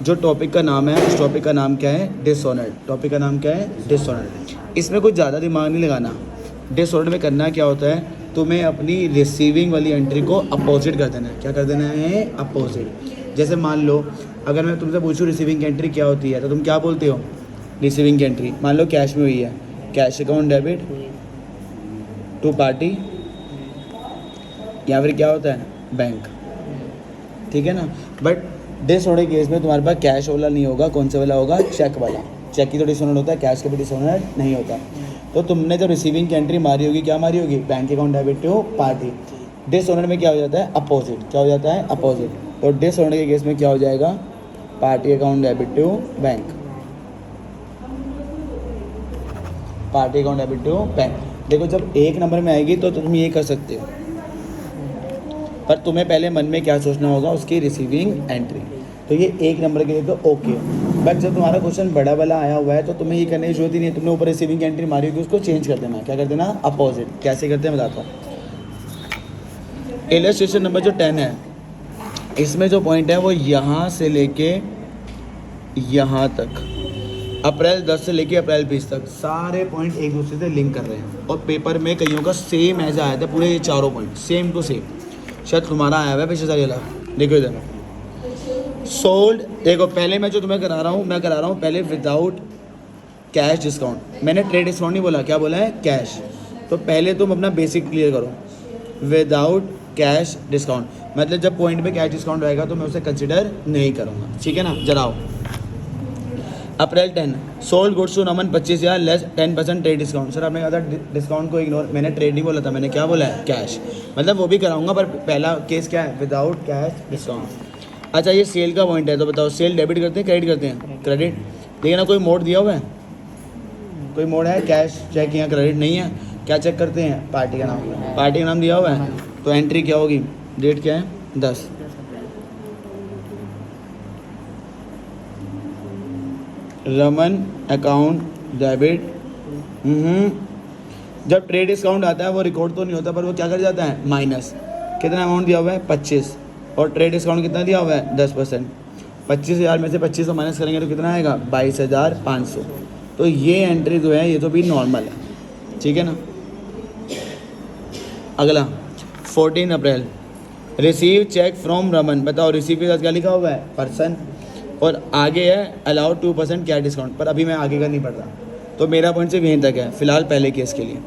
जो टॉपिक का नाम है, उस टॉपिक का नाम क्या है? डिसऑनर्ड। टॉपिक का नाम क्या है? डिसऑनर्ड। इसमें कुछ ज़्यादा दिमाग नहीं लगाना। डिसऑनर्ड में करना क्या होता है, तुम्हें अपनी रिसीविंग वाली एंट्री को अपोजिट कर देना है। क्या कर देना है? अपोजिट। जैसे मान लो अगर मैं तुमसे पूछूँ रिसीविंग एंट्री क्या होती है, तो तुम क्या बोलते हो? रिसीविंग एंट्री मान लो कैश में हुई है, cash account debit to party, या फिर क्या होता है? बैंक। ठीक है ना। बट डिसऑनर्ड केस में तुम्हारे पास कैश वाला नहीं होगा, कौन सा वाला होगा? चेक वाला। चेक की तो डिसऑनर्ड होता है, कैश का भी डिसऑनर्ड नहीं होता। तो तुमने जब रिसीविंग की एंट्री मारी होगी, क्या मारी होगी? Bank account debit to party. Dishonoured में क्या हो जाता है? अपोजिट। क्या हो जाता है? अपोजिट। तो डिसऑनर्ड के केस में क्या हो जाएगा? Party account debit to bank, party account debit to bank. देखो जब एक नंबर में आएगी तो तुम ये कर सकते हो, पर तुम्हें पहले मन में क्या सोचना होगा? उसकी रिसीविंग एंट्री। तो ये एक नंबर के लिए तो ओके। बट जब तुम्हारा क्वेश्चन बड़ा वाला आया हुआ है तो तुम्हें ये करने की जरूरत ही नहीं है। तुमने ऊपर रिसीविंग एंट्री मारी होगी, उसको चेंज कर देना। क्या कर देना? अपोजिट। कैसे करते हैं बताता हूँ। इलस्ट्रेशन नंबर जो 10 है, इसमें जो पॉइंट है वो यहाँ से लेके यहाँ तक, अप्रैल 10 से लेके अप्रैल 20 तक सारे पॉइंट एक दूसरे से लिंक कर रहे हैं। और पेपर में कईयों का सेम ऐसा आया था, पूरे ये चारों पॉइंट सेम टू सेम। शायद तुम्हारा आया हुआ है पिछले साल वाला। देखो इधर सोल्ड। देखो पहले मैं जो तुम्हें करा रहा हूँ, मैं करा रहा हूँ पहले विदाउट कैश डिस्काउंट। मैंने ट्रेड डिस्काउंट नहीं बोला, क्या बोला है? कैश। तो पहले तुम अपना बेसिक क्लियर करो। विदाउट कैश डिस्काउंट मतलब जब पॉइंट पे कैश डिस्काउंट आएगा तो मैं उसे कंसिडर नहीं करूँगा। ठीक है ना। जरा आओ। April 10 sold goods to Naman 25,000 less 10% trade discount. Sir आपने कहा था डिस्काउंट को इग्नोर, मैंने ट्रेड नहीं बोला था, मैंने क्या बोला है? कैश। मतलब वो भी कराऊंगा, पर पहला केस क्या है? Without cash discount. अच्छा ये सेल का पॉइंट है, तो बताओ सेल डेबिट करते हैं क्रेडिट करते हैं? क्रेडिट। देखिए ना कोई मोड दिया हुआ है? कोई मोड है? कैश चेक या क्रेडिट नहीं है। क्या चेक करते हैं? पार्टी का नाम। पार्टी का नाम दिया हुआ है तो एंट्री क्या होगी? डेट क्या है? 10। Raman account debit. जब ट्रेड डिस्काउंट आता है वो रिकॉर्ड तो नहीं होता, पर वो क्या कर जाता है? माइनस। कितना अमाउंट दिया हुआ है? 25। और ट्रेड डिस्काउंट कितना दिया हुआ है? 10%। 25,000 में से 2500 माइनस करेंगे तो कितना आएगा? 22,500। तो ये एंट्री जो है ये तो भी नॉर्मल है। ठीक है ना। अगला 14 अप्रैल रिसीव चेक फ्रॉम रमन। बताओ रिसीव के साथ क्या लिखा हुआ है? पर्सन। और आगे है अलाउ 2% कैश डिस्काउंट, पर अभी मैं आगे का नहीं पढ़ रहा, तो मेरा पॉइंट सिर्फ यहीं तक है फिलहाल पहले केस के लिए।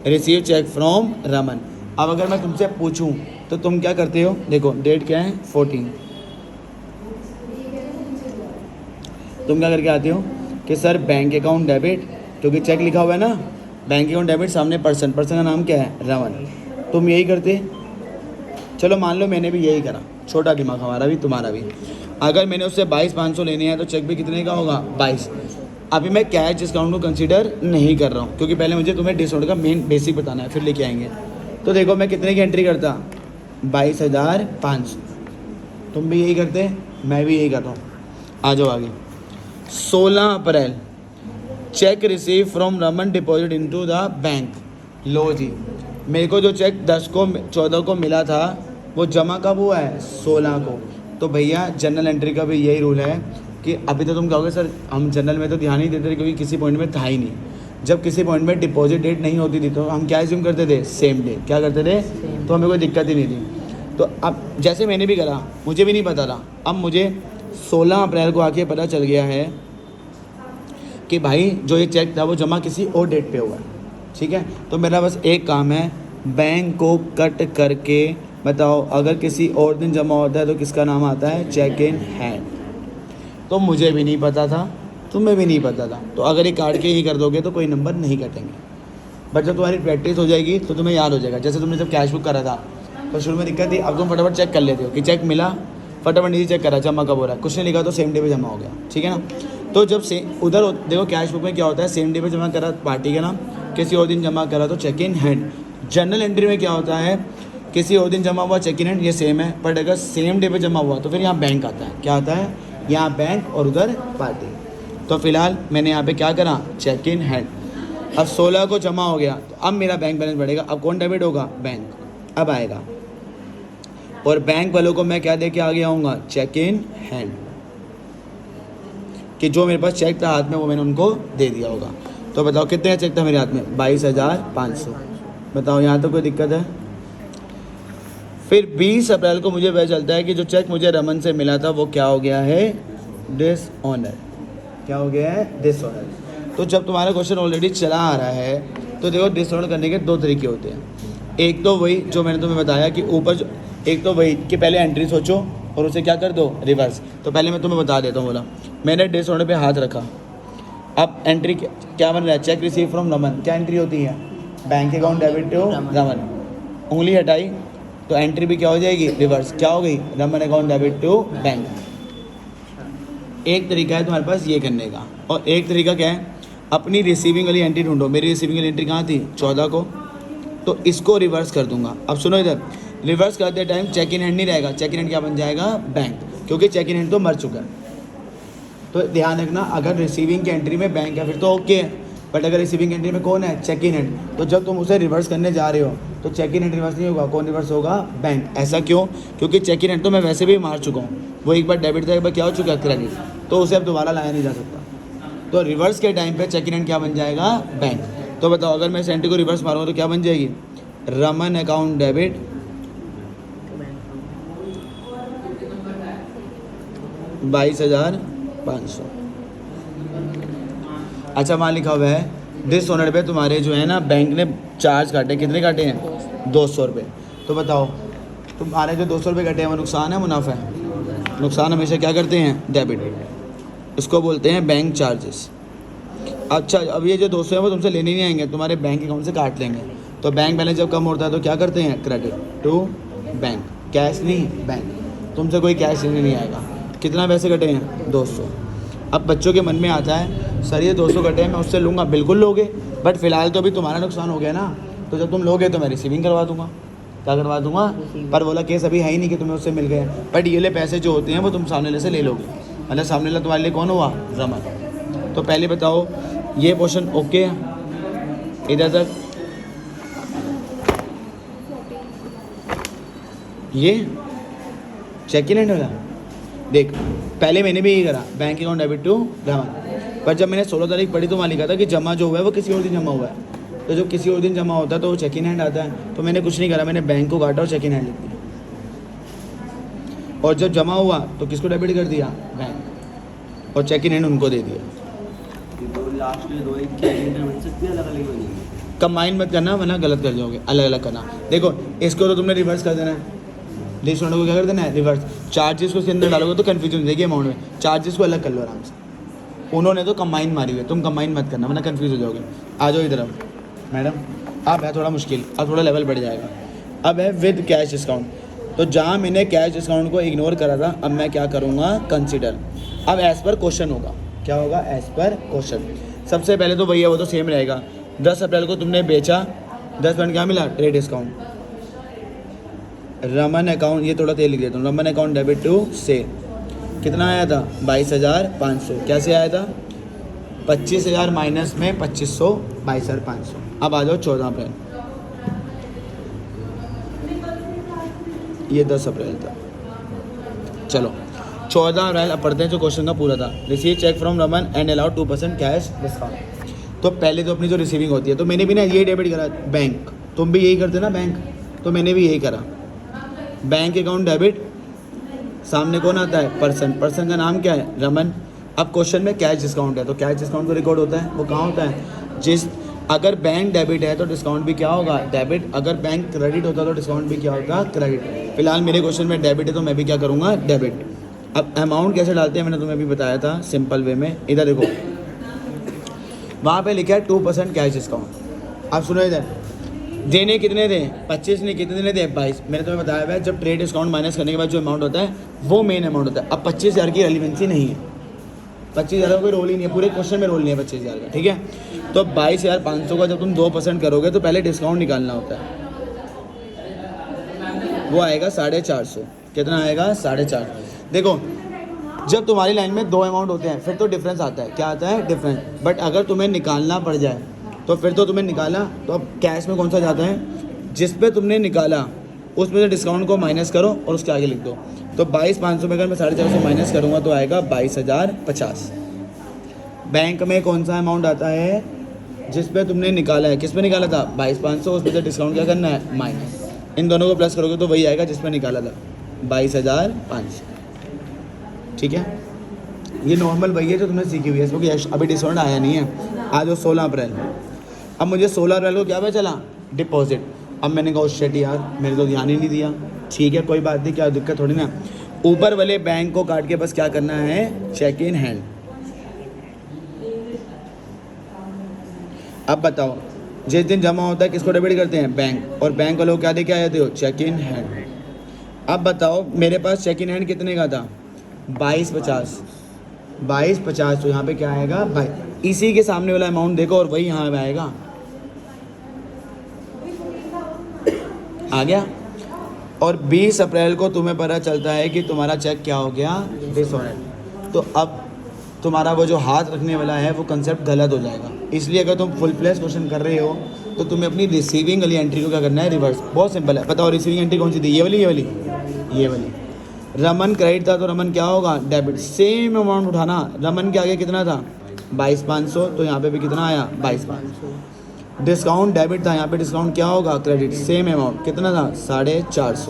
Receive cheque from Raman. अब अगर मैं तुमसे पूछूं तो तुम क्या करते हो? देखो डेट क्या है? 14। तुम क्या करके आते हो कि सर बैंक अकाउंट डेबिट, क्योंकि चेक लिखा हुआ है ना, बैंक अकाउंट डेबिट सामने पर्सन, पर्सन का नाम क्या है? रमन। तुम यही करते। चलो मान लो मैंने भी यही करा, छोटा दिमाग हमारा भी तुम्हारा भी। अगर मैंने उससे 22,500 लेने हैं तो चेक भी कितने का होगा? 22। अभी मैं कैश डिस्काउंट को कंसीडर नहीं कर रहा हूँ, क्योंकि पहले मुझे तुम्हें डिस्काउंट का मेन बेसिक बताना है, फिर लेके आएंगे। तो देखो मैं कितने की एंट्री करता? 22,500। तुम भी यही करते, मैं भी यही कर रहा हूँ। आ जाओ आगे। 16 April cheque receive from Raman deposit into the bank. लो जी, मेरे को जो चेक 14 को मिला था वो जमा कब हुआ है? 16 को। तो भैया जनरल एंट्री का भी यही रूल है कि अभी तो तुम कहोगे सर हम जनरल में तो ध्यान ही देते थे क्योंकि किसी पॉइंट में था ही नहीं। जब किसी पॉइंट में डिपॉजिट डेट नहीं होती थी तो हम क्या एज्यूम करते थे? Same day. क्या करते थे? तो हमें कोई दिक्कत ही नहीं थी। तो अब जैसे मैंने भी करा, मुझे भी नहीं पता था, अब मुझे 16 अप्रैल को आके पता चल गया है कि भाई जो ये चेक था वो जमा किसी और डेट पे हुआ है। ठीक है। तो मेरा बस एक काम है, बैंक को कट करके बताओ अगर किसी और दिन जमा होता है तो किसका नाम आता है? Cheque in hand. तो मुझे भी नहीं पता था, तुम्हें भी नहीं पता था, तो अगर ये काट के ही कर दोगे तो कोई नंबर नहीं कटेंगे। बट जब तुम्हारी प्रैक्टिस हो जाएगी तो तुम्हें याद हो जाएगा। जैसे तुमने जब कैश बुक करा था तो शुरू में दिक्कत थी, अब तुम फटाफट चेक कर लेते हो कि चेक मिला, फटाफट नीचे चेक करा जमा कब हो रहा है, कुछ नहीं लिखा तो सेम डे पे जमा हो गया। ठीक है ना। तो जब से उधर देखो कैश बुक में क्या होता है? सेम डे पे जमा करा पार्टी का नाम, किसी और दिन जमा करा तो cheque in hand. General entry में क्या होता है? किसी और दिन जमा हुआ चेक इन हैंड, ये सेम है, बट अगर सेम डे पे जमा हुआ तो फिर यहाँ बैंक आता है। क्या आता है? यहाँ बैंक और उधर पार्टी। तो फिलहाल मैंने यहाँ पे क्या करा? Cheque in hand. अब 16 को जमा हो गया तो अब मेरा बैंक बैलेंस बढ़ेगा। अब कौन डेबिट होगा? बैंक। अब आएगा और बैंक वालों को मैं क्या दे के आगे आऊँगा? Cheque in hand. कि जो मेरे पास चेक था हाथ में वो मैंने उनको दे दिया होगा। तो बताओ कितने का चेक था मेरे हाथ में? 22,500। बताओ यहाँ तो कोई दिक्कत है? फिर 20 अप्रैल को मुझे पता चलता है कि जो चेक मुझे रमन से मिला था वो क्या हो गया है? डिसऑनर। क्या हो गया है? डिसऑनर। तो जब तुम्हारा क्वेश्चन ऑलरेडी चला आ रहा है तो देखो डिसऑनर करने के दो तरीके होते हैं। एक तो वही जो मैंने तुम्हें बताया कि ऊपर एक तो वही कि पहले एंट्री सोचो और उसे क्या कर दो? रिवर्स। तो पहले मैं तुम्हें बता देता हूँ। बोला मैंने डिसऑनर पे हाथ रखा, अब एंट्री क्या बन रहा है? Cheque receive from Raman. क्या एंट्री होती है? Bank account debit to Raman. उंगली हटाई तो एंट्री भी क्या हो जाएगी? रिवर्स। क्या हो गई? Raman account debit to bank. एक तरीका है तुम्हारे पास ये करने का, और एक तरीका क्या है? अपनी रिसीविंग वाली एंट्री ढूंढो। मेरी रिसीविंग वाली एंट्री कहाँ थी? 14 को। तो इसको रिवर्स कर दूंगा। अब सुनो इधर, रिवर्स करते टाइम चेक इन हैंड नहीं रहेगा। चेक इन हैंड क्या बन जाएगा? बैंक, क्योंकि चेक इन हैंड तो मर चुका है। तो ध्यान रखना, अगर रिसीविंग की एंट्री में बैंक है फिर तो ओके है, बट अगर रिसीविंग एंट्री में कौन है? Cheque in hand. तो जब तुम उसे रिवर्स करने जा रहे हो तो चेक इन हैंड रिवर्स नहीं होगा। कौन रिवर्स होगा? बैंक। ऐसा क्यों? क्योंकि चेक इन हैंड तो मैं वैसे भी मार चुका हूँ, वो एक बार डेबिट था, एक बार क्या हो चुका है? क्रेडिट। तो उसे अब दोबारा लाया नहीं जा सकता। तो रिवर्स के टाइम पे चेक इन हैंड क्या बन जाएगा? बैंक। तो बताओ अगर मैं इस एंट्री को रिवर्स मारूंगा तो क्या बन जाएगी? Raman account debit 22,500। अच्छा वहाँ लिखा हुआ है डिसऑनर पे तुम्हारे जो है ना बैंक ने चार्ज काटे। कितने काटे हैं? 200 रुपये। तो बताओ तुम्हारे जो 200 रुपये कटे हैं वो नुकसान है मुनाफा है? नुकसान हमेशा क्या करते हैं? डेबिट। इसको बोलते हैं बैंक चार्जेस। अच्छा अब ये जो 200 है वो तुमसे लेने नहीं आएंगे, तुम्हारे बैंक अकाउंट से काट लेंगे। तो बैंक बैलेंस जब कम होता है तो क्या करते हैं? Credit to bank. कैश नहीं, बैंक। तुमसे कोई कैश लेने नहीं आएगा। कितना पैसे कटे हैं? 200। अब बच्चों के मन में आता है सर ये 200 कटे हैं मैं उससे लूँगा। बिल्कुल लोगे, बट फिलहाल तो अभी तुम्हारा नुकसान हो गया ना। तो जब तुम लोगे तो मैं रिसीविंग करवा दूंगा। क्या करवा दूंगा? पर बोला केस अभी है ही नहीं कि तुम्हें उससे मिल गए, बट ये ले पैसे जो होते हैं वो तुम सामने वाले से ले लोगे। मतलब सामने वाला तुम्हारे लिए कौन हुआ? रमन। तो पहले बताओ ये पोर्शन ओके है इधर तक? ये चेक इन हैंड वाला देख, पहले मैंने भी यही करा, bank account debit to Raman. पर जब मैंने 16 तारीख पढ़ी तो वहाँ लिखा था कि जमा जो हुआ है वो किसी और दिन जमा हुआ है। तो जब किसी और दिन जमा होता है तो वो चेक इन हैंड आता है। तो मैंने कुछ नहीं करा, मैंने बैंक को काटा और चेक इन हैंड लिख दिया। और जब जमा हुआ तो किसको डेबिट कर दिया? बैंक। और चेक इन हैंड उनको दे दिया। कंबाइन मत करना वरना गलत कर जाओगे। अलग अलग करना। देखो इसको तो तुमने रिवर्स कर देना है। डिसऑनर को क्या कर देना है? रिवर्स। चार्जेस को इसके अंदर डालोगे तो कन्फ्यूजन हो जाएगी अमाउंट में। चार्जेस को अलग कर लो आराम से। उन्होंने तो कंबाइन मारी हुई है, तुम कंबाइन मत करना वरना कन्फ्यूज हो जाओगे। आ जाओ इधर। अब मैडम अब है थोड़ा मुश्किल, अब थोड़ा लेवल बढ़ जाएगा। अब है विद कैश डिस्काउंट। तो जहाँ मैंने कैश डिस्काउंट को इग्नोर करा था अब मैं क्या करूँगा? कंसिडर। अब एज़ पर क्वेश्चन होगा। क्या होगा? As per question. सबसे पहले तो वही है, वो तो सेम रहेगा। 10 अप्रैल को तुमने बेचा, 10% क्या मिला? Trade discount. रमन अकाउंट, ये थोड़ा तेल लिख देता हूँ, रमन अकाउंट डेबिट टू से कितना आया था? 22,500। कैसे आया था? 25,000 माइनस में 2500, 22,500। अब आ जाओ 14 अप्रैल। ये 10 अप्रैल था। चलो 14 अप्रैल अब पढ़ते हैं जो क्वेश्चन का पूरा था। Receive cheque from Raman and allow 2% cash discount. तो पहले तो अपनी जो रिसीविंग होती है तो मैंने भी ना ये डेबिट करा बैंक। तुम भी यही करते ना बैंक, तो मैंने भी यही करा। बैंक अकाउंट डेबिट, सामने कौन आता है? पर्सन। पर्सन का नाम क्या है? रमन। अब क्वेश्चन में कैश डिस्काउंट है तो कैश डिस्काउंट तो रिकॉर्ड होता है, वो कहाँ होता है? अगर बैंक डेबिट है तो डिस्काउंट भी क्या होगा? डेबिट। अगर बैंक क्रेडिट होता तो डिस्काउंट भी क्या होता? क्रेडिट। फिलहाल मेरे क्वेश्चन में डेबिट है तो मैं भी क्या करूँगा? डेबिट। अब अमाउंट कैसे डालते हैं मैंने तुम्हें अभी बताया था सिंपल वे में। इधर देखो वहाँ पे लिखा है 2% कैश डिस्काउंट। अब सुनो इधर, देने कितने थे? 25 ने कितने देने थे? 22। मैंने तुम्हें बताया हुआ है जब ट्रेड डिस्काउंट माइनस करने के बाद जो अमाउंट होता है वो मेन अमाउंट होता है। अब 25,000 की रेलिवेंसी नहीं है, 25,000 का कोई रोल ही नहीं है, पूरे क्वेश्चन में रोल नहीं है 25,000 का। ठीक है, तो 22,500 का जब तुम 2% करोगे तो पहले डिस्काउंट निकालना होता है, वो आएगा 450। कितना आएगा? 450। देखो जब तुम्हारी लाइन में दो अमाउंट होते हैं फिर तो डिफरेंस आता है। क्या आता है? डिफरेंस। बट अगर तुम्हें निकालना पड़ जाए तो फिर तो तुम्हें निकाला तो अब कैश में कौन सा जाता है? जिस पे तुमने निकाला उसमें से डिस्काउंट को माइनस करो और उसके आगे लिख दो। तो 22,500 में अगर मैं 450 माइनस करूँगा तो आएगा 22,050। बैंक में कौन सा अमाउंट आता है जिस पे तुमने निकाला है, किस पे निकाला था 22,500, उस पर से डिस्काउंट क्या करना है माइनस, इन दोनों को प्लस करोगे तो वही आएगा जिस पे निकाला था 22,500। ठीक है, ये नॉर्मल वही है जो तुमने सीखी हुई है, इसको कि अभी डिस्काउंट आया नहीं है। आज वो 16 अप्रैल, अब मुझे 16 अप्रैल को क्या पता चला डिपॉजिट, अब मैंने कहा शिट यार मेरे तो ध्यान ही नहीं दिया। ठीक है कोई बात नहीं, क्या दिक्कत थोड़ी ना, ऊपर वाले बैंक को काट के बस क्या करना है चेक इन हैंड। अब बताओ जिस दिन जमा होता है किसको डेबिट करते हैं बैंक, और बैंक वालों को क्या देके आए थे हो चेक इन हैंड। अब बताओ मेरे पास चेक इन हैंड कितने का था 22,50 तो यहाँ पे क्या आएगा भाई, इसी के सामने वाला अमाउंट देखो और वही यहाँ पे आएगा, आ गया। और 20 अप्रैल को तुम्हें पता चलता है कि तुम्हारा चेक क्या हो गया डिसऑनर, तो अब तुम्हारा वो जो हाथ रखने वाला है वो कंसेप्ट गलत हो जाएगा। इसलिए अगर तुम फुल फ्लैश क्वेश्चन कर रहे हो तो तुम्हें अपनी रिसीविंग वाली एंट्री को क्या करना है रिवर्स। बहुत सिंपल है, बताओ रिसीविंग एंट्री कौन सी थी, ये वाली ये वाली। रमन क्रेडिट था तो रमन क्या होगा डेबिट, सेम अमाउंट उठाना, रमन के आगे कितना था 22,500 तो यहाँ पे भी कितना आया 22,500। डिस्काउंट डेबिट था, यहाँ पे डिस्काउंट क्या होगा क्रेडिट, सेम अमाउंट कितना था 450।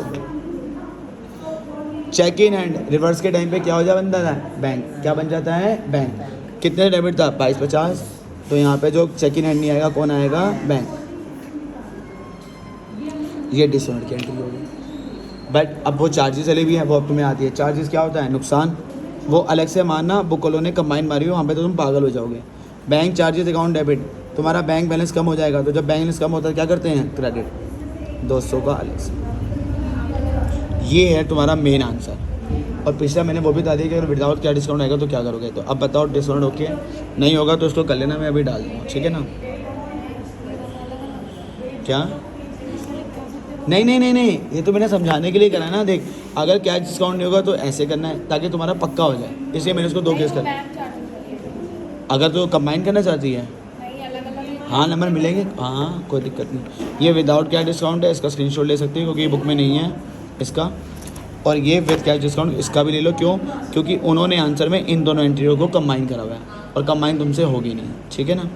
चेक इन हैंड रिवर्स के टाइम पे क्या हो जाता बंदा था बैंक, क्या बन जाता है बैंक, कितने डेबिट था 22,50 तो यहाँ पे जो चेक इन हैंड नहीं आएगा कौन आएगा बैंक। ये डिस्काउंट की एंट्री होगी। बट अब वो चार्जेस वाली भी है, वो अब तुम्हें आती है। चार्जेस क्या होता है नुकसान, वो अलग से मानना, बुक वालों ने कंबाइन मारी हो वहाँ पे तो तुम पागल हो जाओगे। बैंक चार्जेस अकाउंट डेबिट, तुम्हारा बैंक बैलेंस कम हो जाएगा, तो जब बैंक बैलेंस कम होता है क्या करते हैं क्रेडिट 200 का अलग से। ये है तुम्हारा मेन आंसर। और पिछला मैंने वो भी बता दिया कि अगर विदाउट क्या डिस्काउंट आएगा तो क्या करोगे। तो अब बताओ डिस्काउंट ओके नहीं होगा तो उसको कर लेना, मैं अभी डाल दूँगा ठीक है ना। क्या नहीं, ये तो मैंने समझाने के लिए करा ना। देख अगर कैश डिस्काउंट नहीं होगा तो ऐसे करना है ताकि तुम्हारा पक्का हो जाए, इसलिए मैंने उसको 2 केस कर। अगर तो कंबाइन करना चाहती है हाँ नंबर मिलेंगे, हाँ कोई दिक्कत नहीं। ये विदाउट कैश डिस्काउंट है, इसका स्क्रीनशॉट ले सकती है क्योंकि ये बुक में नहीं है इसका। और ये विद कैश डिस्काउंट इसका भी ले लो, क्यों, क्योंकि उन्होंने आंसर में इन दोनों एंट्रियों को कंबाइन करा हुआ है और कंबाइन तुमसे होगी नहीं, ठीक है ना।